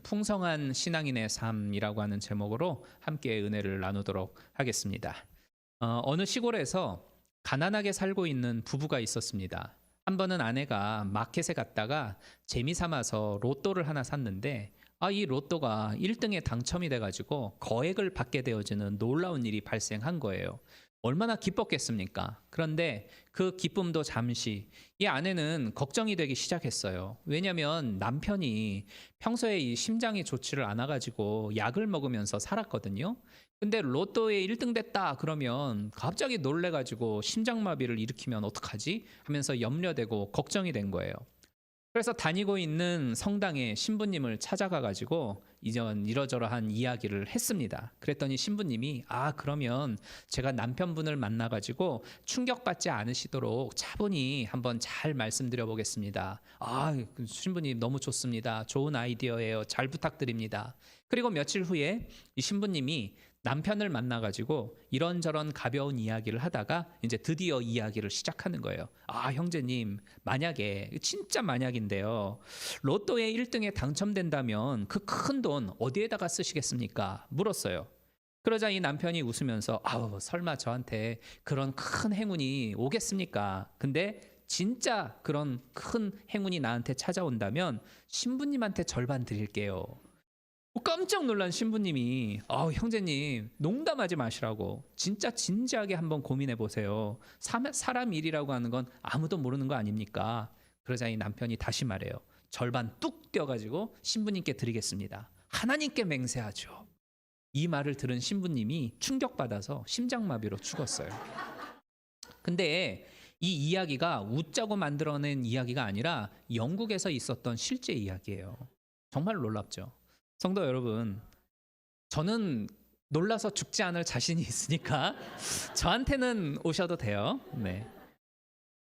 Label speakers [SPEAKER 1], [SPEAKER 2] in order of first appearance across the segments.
[SPEAKER 1] 풍성한 신앙인의 삶이라고 하는 제목으로 함께 은혜를 나누도록 하겠습니다. 어느 시골에서 가난하게 살고 있는 부부가 있었습니다. 한 번은 아내가 마켓에 갔다가 재미 삼아서 로또를 하나 샀는데 이 로또가 1등에 당첨이 돼가지고 거액을 받게 되어지는 놀라운 일이 발생한 거예요. 얼마나 기뻤겠습니까? 그런데 그 기쁨도 잠시 이 아내는 걱정이 되기 시작했어요. 왜냐하면 남편이 평소에 이 심장이 좋지를 않아가지고 약을 먹으면서 살았거든요. 근데 로또에 1등 됐다 그러면 갑자기 놀래가지고 심장마비를 일으키면 어떡하지? 하면서 염려되고 걱정이 된 거예요. 그래서 다니고 있는 성당에 신부님을 찾아가 가지고 이러저러한 이야기를 했습니다. 그랬더니 신부님이 그러면 제가 남편분을 만나 가지고 충격받지 않으시도록 차분히 한번 잘 말씀드려 보겠습니다. 신부님 너무 좋습니다. 좋은 아이디어예요. 잘 부탁드립니다. 그리고 며칠 후에 이 신부님이 남편을 만나 가지고 이런저런 가벼운 이야기를 하다가 이제 드디어 이야기를 시작하는 거예요. 형제님, 만약에 진짜 만약인데요. 로또에 1등에 당첨된다면 그 큰 돈 어디에다가 쓰시겠습니까? 물었어요. 그러자 이 남편이 웃으면서 설마 저한테 그런 큰 행운이 오겠습니까? 근데 진짜 그런 큰 행운이 나한테 찾아온다면 신부님한테 절반 드릴게요. 깜짝 놀란 신부님이 형제님 농담하지 마시라고 진짜 진지하게 한번 고민해 보세요. 사람 일이라고 하는 건 아무도 모르는 거 아닙니까? 그러자 이 남편이 다시 말해요. 절반 뚝 떼어가지고 신부님께 드리겠습니다. 하나님께 맹세하죠. 이 말을 들은 신부님이 충격받아서 심장마비로 죽었어요. 근데 이 이야기가 웃자고 만들어낸 이야기가 아니라 영국에서 있었던 실제 이야기예요. 정말 놀랍죠. 성도 여러분, 저는 놀라서 죽지 않을 자신이 있으니까 저한테는 오셔도 돼요. 네.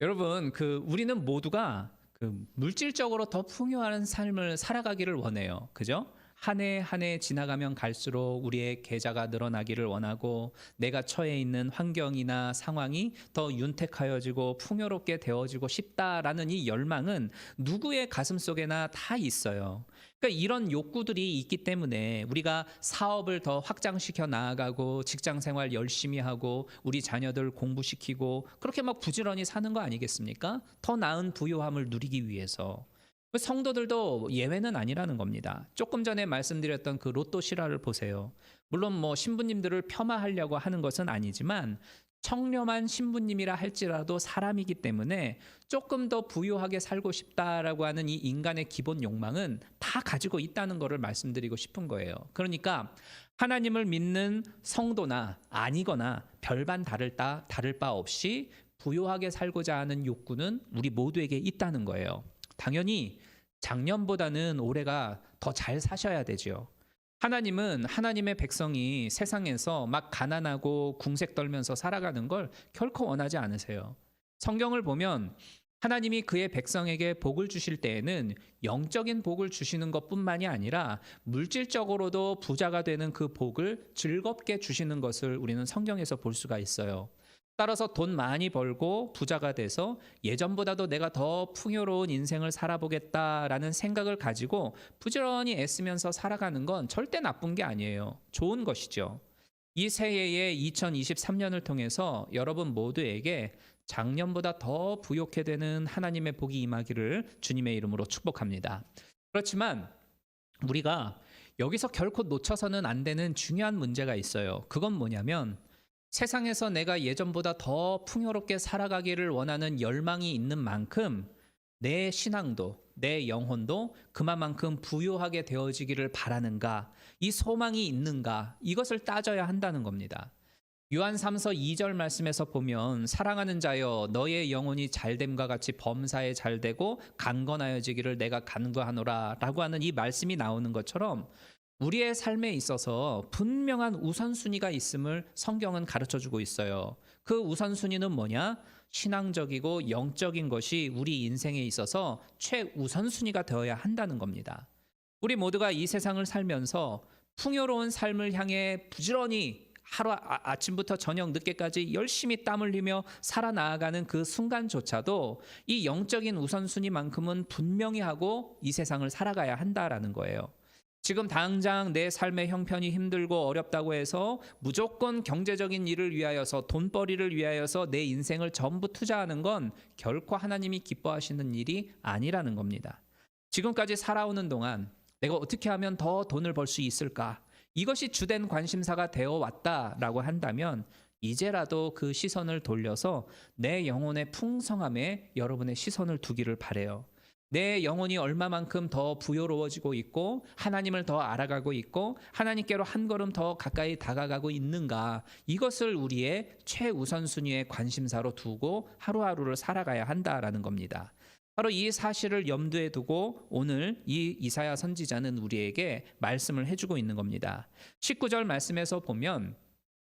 [SPEAKER 1] 여러분, 우리는 모두가 물질적으로 더 풍요한 삶을 살아가기를 원해요. 그죠? 한 해 한 해 지나가면 갈수록 우리의 계좌가 늘어나기를 원하고 내가 처해 있는 환경이나 상황이 더 윤택하여지고 풍요롭게 되어지고 싶다라는 이 열망은 누구의 가슴 속에나 다 있어요. 그러니까 이런 욕구들이 있기 때문에 우리가 사업을 더 확장시켜 나아가고 직장 생활 열심히 하고 우리 자녀들 공부시키고 그렇게 막 부지런히 사는 거 아니겠습니까? 더 나은 부유함을 누리기 위해서. 성도들도 예외는 아니라는 겁니다. 조금 전에 말씀드렸던 그 로또 실화를 보세요. 물론 신부님들을 폄하하려고 하는 것은 아니지만 청렴한 신부님이라 할지라도 사람이기 때문에 조금 더 부유하게 살고 싶다라고 하는 이 인간의 기본 욕망은 다 가지고 있다는 것을 말씀드리고 싶은 거예요. 그러니까 하나님을 믿는 성도나 아니거나 별반 다를 바 없이 부유하게 살고자 하는 욕구는 우리 모두에게 있다는 거예요. 당연히 작년보다는 올해가 더 잘 사셔야 되죠. 하나님은 하나님의 백성이 세상에서 막 가난하고 궁색 떨면서 살아가는 걸 결코 원하지 않으세요. 성경을 보면 하나님이 그의 백성에게 복을 주실 때에는 영적인 복을 주시는 것뿐만이 아니라 물질적으로도 부자가 되는 그 복을 즐겁게 주시는 것을 우리는 성경에서 볼 수가 있어요. 따라서 돈 많이 벌고 부자가 돼서 예전보다도 내가 더 풍요로운 인생을 살아보겠다라는 생각을 가지고 부지런히 애쓰면서 살아가는 건 절대 나쁜 게 아니에요. 좋은 것이죠. 이 새해의 2023년을 통해서 여러분 모두에게 작년보다 더 부욕해 되는 하나님의 복이 임하기를 주님의 이름으로 축복합니다. 그렇지만 우리가 여기서 결코 놓쳐서는 안 되는 중요한 문제가 있어요. 그건 뭐냐면 세상에서 내가 예전보다 더 풍요롭게 살아가기를 원하는 열망이 있는 만큼 내 신앙도 내 영혼도 그만큼 부유하게 되어지기를 바라는가, 이 소망이 있는가, 이것을 따져야 한다는 겁니다. 요한 3서 2절 말씀에서 보면 사랑하는 자여 너의 영혼이 잘됨과 같이 범사에 잘되고 강건하여지기를 내가 간구하노라 라고 하는 이 말씀이 나오는 것처럼 우리의 삶에 있어서 분명한 우선순위가 있음을 성경은 가르쳐주고 있어요. 그 우선순위는 뭐냐? 신앙적이고 영적인 것이 우리 인생에 있어서 최우선순위가 되어야 한다는 겁니다. 우리 모두가 이 세상을 살면서 풍요로운 삶을 향해 부지런히 아침부터 저녁 늦게까지 열심히 땀 흘리며 살아나가는 그 순간조차도 이 영적인 우선순위만큼은 분명히 하고 이 세상을 살아가야 한다라는 거예요. 지금 당장 내 삶의 형편이 힘들고 어렵다고 해서 무조건 경제적인 일을 위하여서 돈벌이를 위하여서 내 인생을 전부 투자하는 건 결코 하나님이 기뻐하시는 일이 아니라는 겁니다. 지금까지 살아오는 동안 내가 어떻게 하면 더 돈을 벌 수 있을까? 이것이 주된 관심사가 되어 왔다라고 한다면 이제라도 그 시선을 돌려서 내 영혼의 풍성함에 여러분의 시선을 두기를 바라요. 내 영혼이 얼마만큼 더 부요로워지고 있고 하나님을 더 알아가고 있고 하나님께로 한 걸음 더 가까이 다가가고 있는가, 이것을 우리의 최우선순위의 관심사로 두고 하루하루를 살아가야 한다라는 겁니다. 바로 이 사실을 염두에 두고 오늘 이 이사야 선지자는 우리에게 말씀을 해주고 있는 겁니다. 19절 말씀에서 보면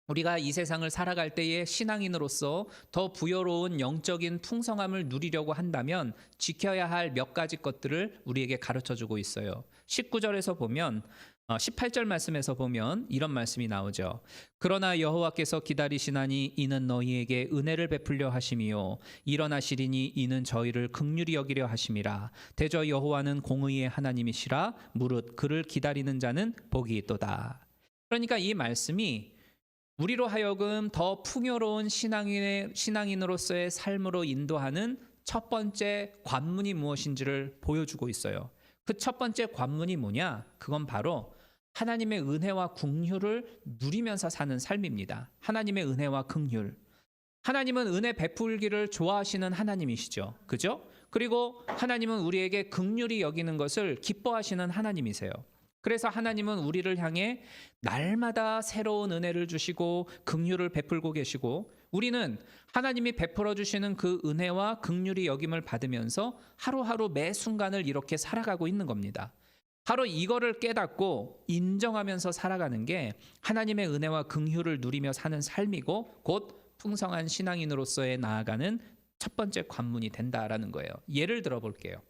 [SPEAKER 1] 우리가 이 세상을 살아갈 때에 신앙인으로서 더 부여로운 영적인 풍성함을 누리려고 한다면 지켜야 할 몇 가지 것들을 우리에게 가르쳐주고 있어요. 19절에서 보면 18절 말씀에서 보면 이런 말씀이 나오죠. 그러나 여호와께서 기다리시나니 이는 너희에게 은혜를 베풀려 하심이요 일어나시리니 이는 저희를 긍휼히 여기려 하심이라. 대저 여호와는 공의의 하나님이시라. 무릇 그를 기다리는 자는 복이 있도다. 그러니까 이 말씀이 우리로 하여금 더 풍요로운 신앙인으로서의 삶으로 인도하는 첫 번째 관문이 무엇인지를 보여주고 있어요. 그 첫 번째 관문이 뭐냐? 그건 바로 하나님의 은혜와 긍휼을 누리면서 사는 삶입니다. 하나님의 은혜와 긍휼. 하나님은 은혜 베풀기를 좋아하시는 하나님이시죠. 그죠? 그리고 하나님은 우리에게 긍휼히 여기는 것을 기뻐하시는 하나님이세요. 그래서 하나님은 우리를 향해 날마다 새로운 은혜를 주시고 긍휼을 베풀고 계시고 우리는 하나님이 베풀어 주시는 그 은혜와 긍휼이 여김을 받으면서 하루하루 매 순간을 이렇게 살아가고 있는 겁니다. 바로 이거를 깨닫고 인정하면서 살아가는 게 하나님의 은혜와 긍휼을 누리며 사는 삶이고 곧 풍성한 신앙인으로서의 나아가는 첫 번째 관문이 된다라는 거예요. 예를 들어 볼게요.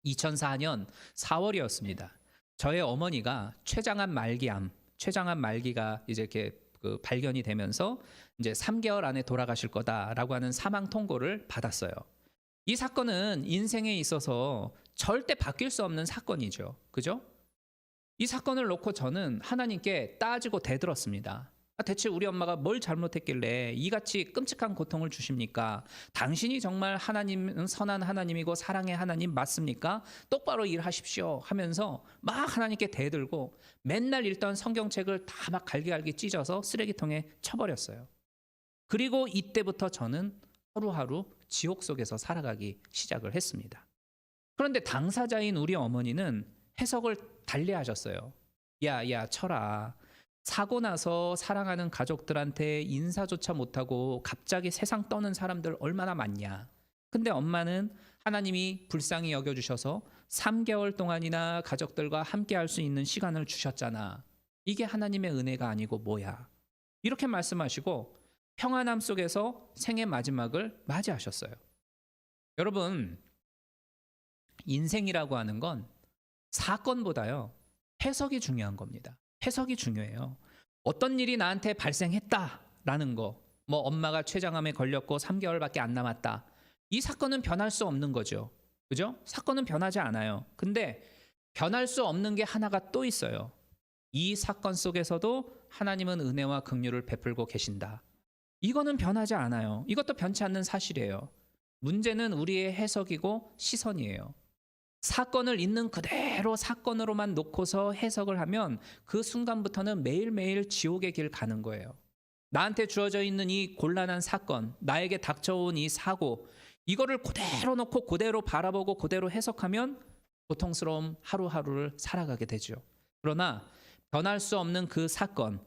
[SPEAKER 1] 2004년 4월이었습니다. 저의 어머니가 췌장암 말기가 이제 이렇게 발견이 되면서 이제 3개월 안에 돌아가실 거다라고 하는 사망 통보를 받았어요. 이 사건은 인생에 있어서 절대 바뀔 수 없는 사건이죠. 그죠? 이 사건을 놓고 저는 하나님께 따지고 대들었습니다. 대체 우리 엄마가 뭘 잘못했길래 이같이 끔찍한 고통을 주십니까? 당신이 정말 하나님은 선한 하나님이고 사랑의 하나님 맞습니까? 똑바로 일하십시오 하면서 막 하나님께 대들고 맨날 읽던 성경책을 다 막 갈기갈기 찢어서 쓰레기통에 쳐버렸어요. 그리고 이때부터 저는 하루하루 지옥 속에서 살아가기 시작을 했습니다. 그런데 당사자인 우리 어머니는 해석을 달리 하셨어요. 야, 철아. 사고 나서 사랑하는 가족들한테 인사조차 못하고 갑자기 세상 떠는 사람들 얼마나 많냐. 근데 엄마는 하나님이 불쌍히 여겨주셔서 3개월 동안이나 가족들과 함께 할 수 있는 시간을 주셨잖아. 이게 하나님의 은혜가 아니고 뭐야. 이렇게 말씀하시고 평안함 속에서 생의 마지막을 맞이하셨어요. 여러분, 인생이라고 하는 건 사건보다요, 해석이 중요한 겁니다. 해석이 중요해요. 어떤 일이 나한테 발생했다라는 거, 뭐 엄마가 췌장암에 걸렸고 3개월밖에 안 남았다. 이 사건은 변할 수 없는 거죠. 그죠? 사건은 변하지 않아요. 근데 변할 수 없는 게 하나가 또 있어요. 이 사건 속에서도 하나님은 은혜와 긍휼을 베풀고 계신다. 이거는 변하지 않아요. 이것도 변치 않는 사실이에요. 문제는 우리의 해석이고 시선이에요. 사건을 있는 그대로 사건으로만 놓고서 해석을 하면 그 순간부터는 매일매일 지옥의 길 가는 거예요. 나한테 주어져 있는 이 곤란한 사건, 나에게 닥쳐온 이 사고, 이거를 그대로 놓고 그대로 바라보고 그대로 해석하면 고통스러운 하루하루를 살아가게 되죠. 그러나 변할 수 없는 그 사건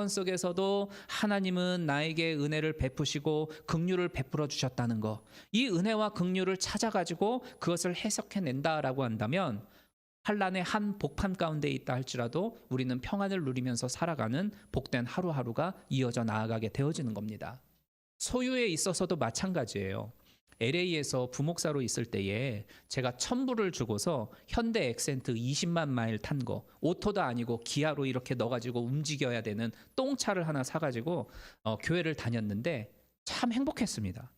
[SPEAKER 1] 속에서도 하나님은 나에게 은혜를 베푸시고 긍휼을 베풀어 주셨다는 거, 이 은혜와 긍휼을 찾아가지고 그것을 해석해낸다라고 한다면 환란의 한 복판 가운데 있다 할지라도 우리는 평안을 누리면서 살아가는 복된 하루하루가 이어져 나아가게 되어지는 겁니다. 소유에 있어서도 마찬가지예요. LA에서 부목사로 있을 때에 제가 1,000불을 주고서 현대 엑센트 20만 마일 탄 거, 오토도 아니고 기아로 이렇게 넣어가지고 움직여야 되는 똥차를 하나 사가지고 교회를 다녔는데 참 행복했습니다.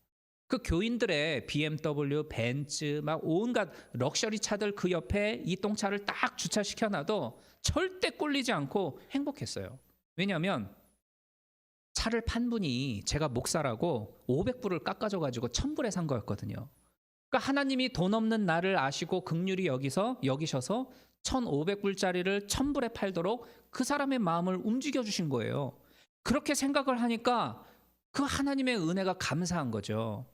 [SPEAKER 1] 그 교인들의 BMW, 벤츠 막 온갖 럭셔리 차들 그 옆에 이 똥차를 딱 주차시켜 놔도 절대 꼴리지 않고 행복했어요. 왜냐하면 차를 판 분이 제가 목사라고 500불을 깎아줘 가지고 1000불에 산 거였거든요. 그러니까 하나님이 돈 없는 나를 아시고 긍휼히 여기셔서 1,500불짜리를 1000불에 팔도록 그 사람의 마음을 움직여 주신 거예요. 그렇게 생각을 하니까 그 하나님의 은혜가 감사한 거죠.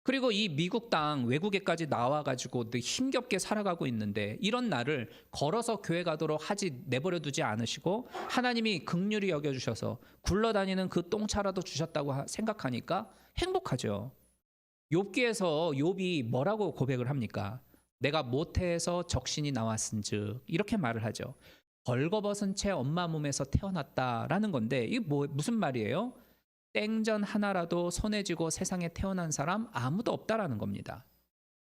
[SPEAKER 1] 그리고 이 미국 땅 외국에까지 나와가지고 힘겹게 살아가고 있는데 이런 나를 걸어서 교회 가도록 내버려 두지 않으시고 하나님이 긍휼히 여겨주셔서 굴러다니는 그 똥차라도 주셨다고 생각하니까 행복하죠. 욥기에서 욥이 뭐라고 고백을 합니까? 내가 모태에서 적신이 나왔은즉 이렇게 말을 하죠. 벌거벗은 채 엄마 몸에서 태어났다라는 건데 이게 무슨 말이에요? 땡전 하나라도 손에 쥐고 세상에 태어난 사람 아무도 없다라는 겁니다.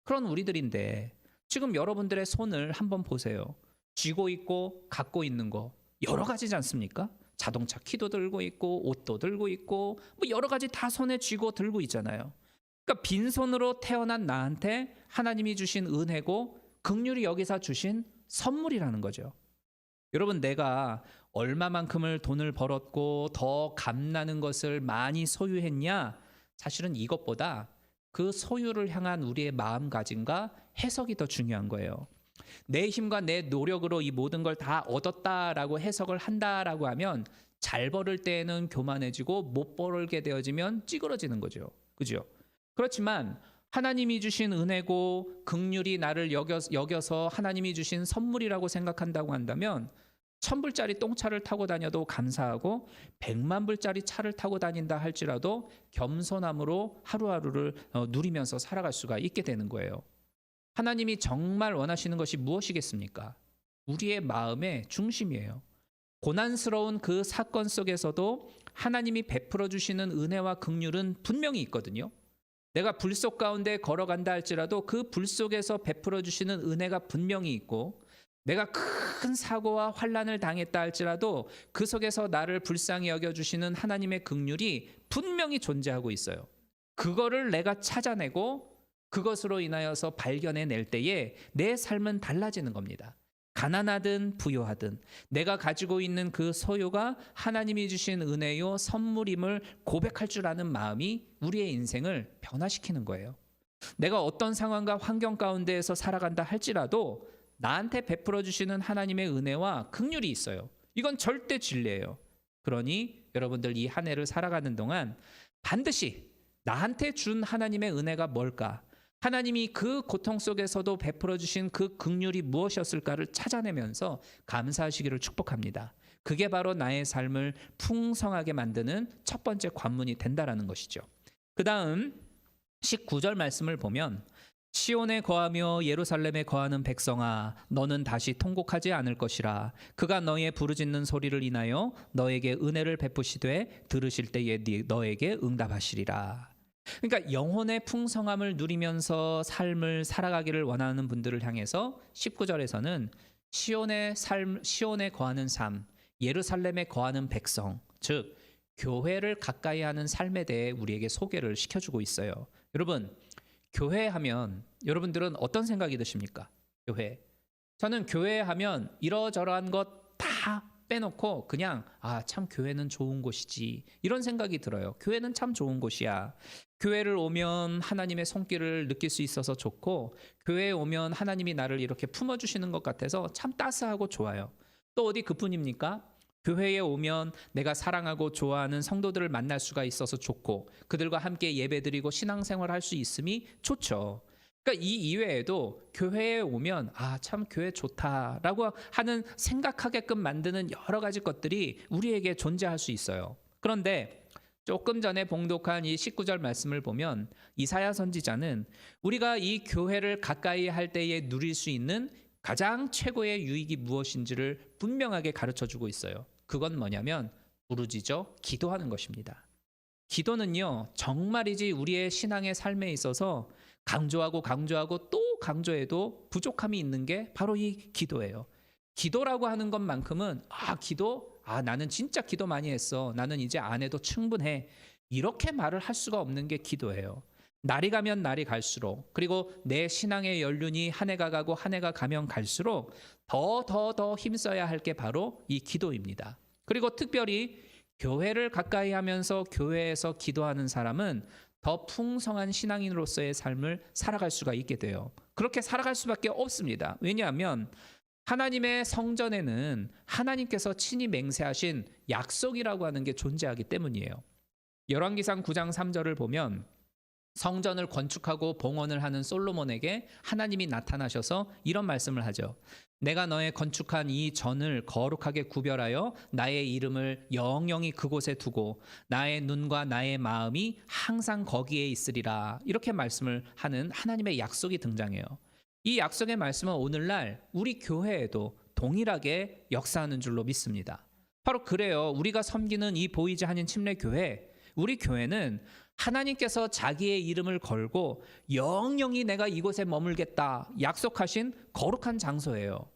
[SPEAKER 1] 그런 우리들인데 지금 여러분들의 손을 한번 보세요. 쥐고 있고 갖고 있는 거 여러 가지지 않습니까? 자동차 키도 들고 있고 옷도 들고 있고 뭐 여러 가지 다 손에 쥐고 들고 있잖아요. 그러니까 빈손으로 태어난 나한테 하나님이 주신 은혜고 긍휼히 여기서 주신 선물이라는 거죠. 여러분, 내가 얼마만큼을 돈을 벌었고 더 값나는 것을 많이 소유했냐? 사실은 이것보다 그 소유를 향한 우리의 마음가짐과 해석이 더 중요한 거예요. 내 힘과 내 노력으로 이 모든 걸 다 얻었다라고 해석을 한다라고 하면 잘 벌을 때에는 교만해지고 못 벌게 되어지면 찌그러지는 거죠. 그죠? 그렇지만 하나님이 주신 은혜고 긍휼히 나를 여겨서 하나님이 주신 선물이라고 생각한다고 한다면 1000불짜리 똥차를 타고 다녀도 감사하고 100만불짜리 차를 타고 다닌다 할지라도 겸손함으로 하루하루를 누리면서 살아갈 수가 있게 되는 거예요. 하나님이 정말 원하시는 것이 무엇이겠습니까? 우리의 마음의 중심이에요. 고난스러운 그 사건 속에서도 하나님이 베풀어 주시는 은혜와 긍휼은 분명히 있거든요. 내가 불 속 가운데 걸어간다 할지라도 그 불 속에서 베풀어 주시는 은혜가 분명히 있고, 내가 큰 사고와 환난을 당했다 할지라도 그 속에서 나를 불쌍히 여겨주시는 하나님의 긍휼이 분명히 존재하고 있어요. 그거를 내가 찾아내고 그것으로 인하여서 발견해낼 때에 내 삶은 달라지는 겁니다. 가난하든 부유하든 내가 가지고 있는 그 소유가 하나님이 주신 은혜요 선물임을 고백할 줄 아는 마음이 우리의 인생을 변화시키는 거예요. 내가 어떤 상황과 환경 가운데에서 살아간다 할지라도 나한테 베풀어 주시는 하나님의 은혜와 긍휼이 있어요. 이건 절대 진리예요. 그러니 여러분들 이 한 해를 살아가는 동안 반드시 나한테 준 하나님의 은혜가 뭘까? 하나님이 그 고통 속에서도 베풀어 주신 그 긍휼이 무엇이었을까를 찾아내면서 감사하시기를 축복합니다. 그게 바로 나의 삶을 풍성하게 만드는 첫 번째 관문이 된다라는 것이죠. 그 다음 19절 말씀을 보면 시온에 거하며 예루살렘에 거하는 백성아, 너는 다시 통곡하지 않을 것이라. 그가 너의 부르짖는 소리를 인하여 너에게 은혜를 베푸시되 들으실 때에 너에게 응답하시리라. 그러니까 영혼의 풍성함을 누리면서 삶을 살아가기를 원하는 분들을 향해서 19절에서는 시온에 거하는 삶, 예루살렘에 거하는 백성, 즉 교회를 가까이 하는 삶에 대해 우리에게 소개를 시켜주고 있어요. 여러분, 교회 하면 여러분들은 어떤 생각이 드십니까? 교회. 저는 교회 하면 이러저러한 것 다 빼놓고 그냥 참 교회는 좋은 곳이지 이런 생각이 들어요. 교회는 참 좋은 곳이야. 교회를 오면 하나님의 손길을 느낄 수 있어서 좋고, 교회에 오면 하나님이 나를 이렇게 품어주시는 것 같아서 참 따스하고 좋아요. 또 어디 그뿐입니까? 교회에 오면 내가 사랑하고 좋아하는 성도들을 만날 수가 있어서 좋고, 그들과 함께 예배드리고 신앙생활 할 수 있음이 좋죠. 그러니까 이 이외에도 교회에 오면 참 교회 좋다라고 하는 생각하게끔 만드는 여러 가지 것들이 우리에게 존재할 수 있어요. 그런데 조금 전에 봉독한 이 19절 말씀을 보면 이사야 선지자는 우리가 이 교회를 가까이 할 때에 누릴 수 있는 가장 최고의 유익이 무엇인지를 분명하게 가르쳐주고 있어요. 그건 뭐냐면 부르짖어 기도하는 것입니다. 기도는요, 정말이지 우리의 신앙의 삶에 있어서 강조하고 또 강조해도 부족함이 있는 게 바로 이 기도예요. 기도라고 하는 것만큼은 나는 진짜 기도 많이 했어. 나는 이제 안 해도 충분해. 이렇게 말을 할 수가 없는 게 기도예요. 날이 가면 날이 갈수록, 그리고 내 신앙의 연륜이 한 해가 가고 한 해가 가면 갈수록 더 힘써야 할 게 바로 이 기도입니다. 그리고 특별히 교회를 가까이 하면서 교회에서 기도하는 사람은 더 풍성한 신앙인으로서의 삶을 살아갈 수가 있게 돼요. 그렇게 살아갈 수밖에 없습니다. 왜냐하면 하나님의 성전에는 하나님께서 친히 맹세하신 약속이라고 하는 게 존재하기 때문이에요. 열왕기상 9장 3절을 보면 성전을 건축하고 봉헌을 하는 솔로몬에게 하나님이 나타나셔서 이런 말씀을 하죠. 내가 너의 건축한 이 전을 거룩하게 구별하여 나의 이름을 영영히 그곳에 두고 나의 눈과 나의 마음이 항상 거기에 있으리라. 이렇게 말씀을 하는 하나님의 약속이 등장해요. 이 약속의 말씀은 오늘날 우리 교회에도 동일하게 역사하는 줄로 믿습니다. 바로 그래요. 우리가 섬기는 이 보이지 않는 침례교회, 우리 교회는 하나님께서 자기의 이름을 걸고 영영히 내가 이곳에 머물겠다 약속하신 거룩한 장소예요.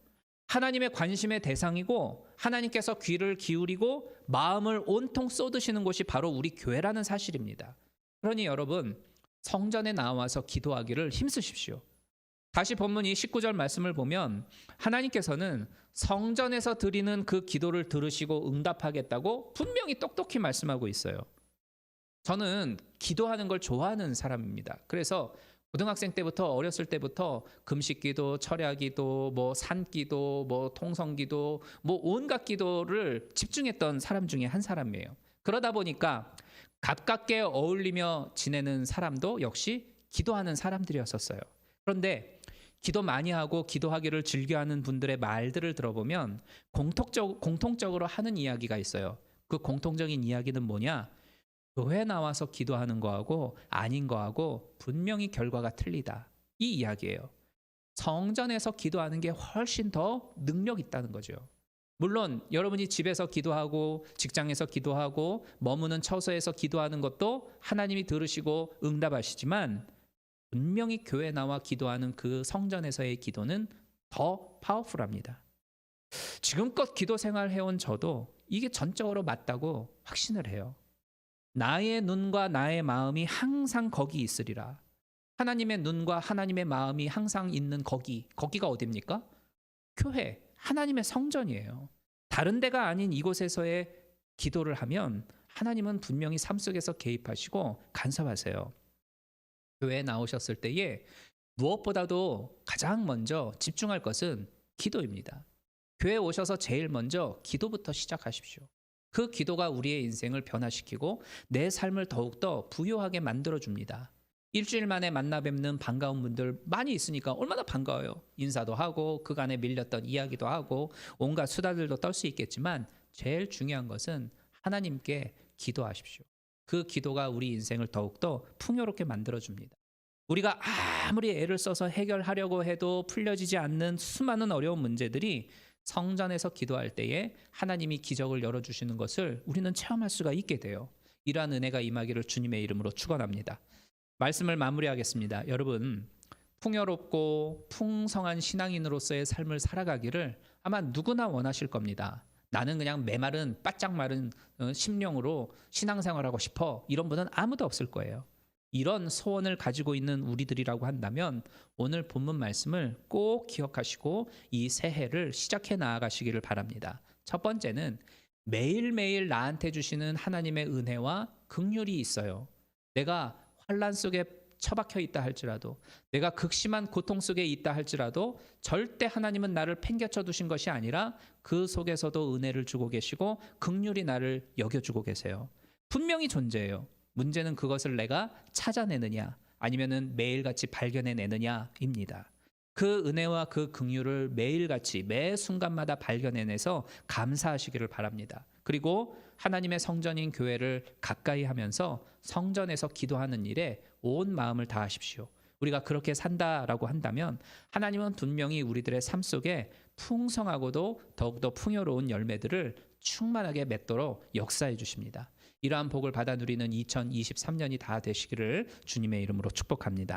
[SPEAKER 1] 하나님의 관심의 대상이고 하나님께서 귀를 기울이고 마음을 온통 쏟으시는 곳이 바로 우리 교회라는 사실입니다. 그러니 여러분, 성전에 나와서 기도하기를 힘쓰십시오. 다시 본문 이 19절 말씀을 보면 하나님께서는 성전에서 드리는 그 기도를 들으시고 응답하겠다고 분명히 똑똑히 말씀하고 있어요. 저는 기도하는 걸 좋아하는 사람입니다. 그래서 고등학생 때부터, 어렸을 때부터 금식기도, 철야기도, 산기도, 통성기도, 온갖 기도를 집중했던 사람 중에 한 사람이에요. 그러다 보니까 가깝게 어울리며 지내는 사람도 역시 기도하는 사람들이었었어요. 그런데 기도 많이 하고 기도하기를 즐겨하는 분들의 말들을 들어보면 공통적으로 하는 이야기가 있어요. 그 공통적인 이야기는 뭐냐? 교회 나와서 기도하는 거하고 아닌 거하고 분명히 결과가 틀리다. 이 이야기예요. 성전에서 기도하는 게 훨씬 더 능력 있다는 거죠. 물론 여러분이 집에서 기도하고 직장에서 기도하고 머무는 처소에서 기도하는 것도 하나님이 들으시고 응답하시지만 분명히 교회 나와 기도하는 그 성전에서의 기도는 더 파워풀합니다. 지금껏 기도 생활 해온 저도 이게 전적으로 맞다고 확신을 해요. 나의 눈과 나의 마음이 항상 거기 있으리라. 하나님의 눈과 하나님의 마음이 항상 있는 거기가 어디입니까? 교회, 하나님의 성전이에요. 다른 데가 아닌 이곳에서의 기도를 하면 하나님은 분명히 삶 속에서 개입하시고 간섭하세요. 교회에 나오셨을 때에 무엇보다도 가장 먼저 집중할 것은 기도입니다. 교회에 오셔서 제일 먼저 기도부터 시작하십시오. 그 기도가 우리의 인생을 변화시키고 내 삶을 더욱더 부유하게 만들어줍니다. 일주일 만에 만나 뵙는 반가운 분들 많이 있으니까 얼마나 반가워요. 인사도 하고 그간에 밀렸던 이야기도 하고 온갖 수다들도 떨 수 있겠지만 제일 중요한 것은 하나님께 기도하십시오. 그 기도가 우리 인생을 더욱더 풍요롭게 만들어줍니다. 우리가 아무리 애를 써서 해결하려고 해도 풀려지지 않는 수많은 어려운 문제들이 성전에서 기도할 때에 하나님이 기적을 열어주시는 것을 우리는 체험할 수가 있게 돼요. 이러한 은혜가 임하기를 주님의 이름으로 축원합니다. 말씀을 마무리하겠습니다. 여러분, 풍요롭고 풍성한 신앙인으로서의 삶을 살아가기를 아마 누구나 원하실 겁니다. 나는 그냥 메마른 바짝 마른 심령으로 신앙생활하고 싶어, 이런 분은 아무도 없을 거예요. 이런 소원을 가지고 있는 우리들이라고 한다면 오늘 본문 말씀을 꼭 기억하시고 이 새해를 시작해 나아가시기를 바랍니다. 첫 번째는 매일매일 나한테 주시는 하나님의 은혜와 긍휼이 있어요. 내가 환난 속에 처박혀 있다 할지라도, 내가 극심한 고통 속에 있다 할지라도 절대 하나님은 나를 팽개쳐 두신 것이 아니라 그 속에서도 은혜를 주고 계시고 긍휼히 나를 여겨주고 계세요. 분명히 존재해요. 문제는 그것을 내가 찾아내느냐 아니면은 매일같이 발견해내느냐입니다. 그 은혜와 그 긍휼을 매일같이 매 순간마다 발견해내서 감사하시기를 바랍니다. 그리고 하나님의 성전인 교회를 가까이 하면서 성전에서 기도하는 일에 온 마음을 다하십시오. 우리가 그렇게 산다라고 한다면 하나님은 분명히 우리들의 삶 속에 풍성하고도 더욱더 풍요로운 열매들을 충만하게 맺도록 역사해 주십니다. 이러한 복을 받아 누리는 2023년이 다 되시기를 주님의 이름으로 축복합니다.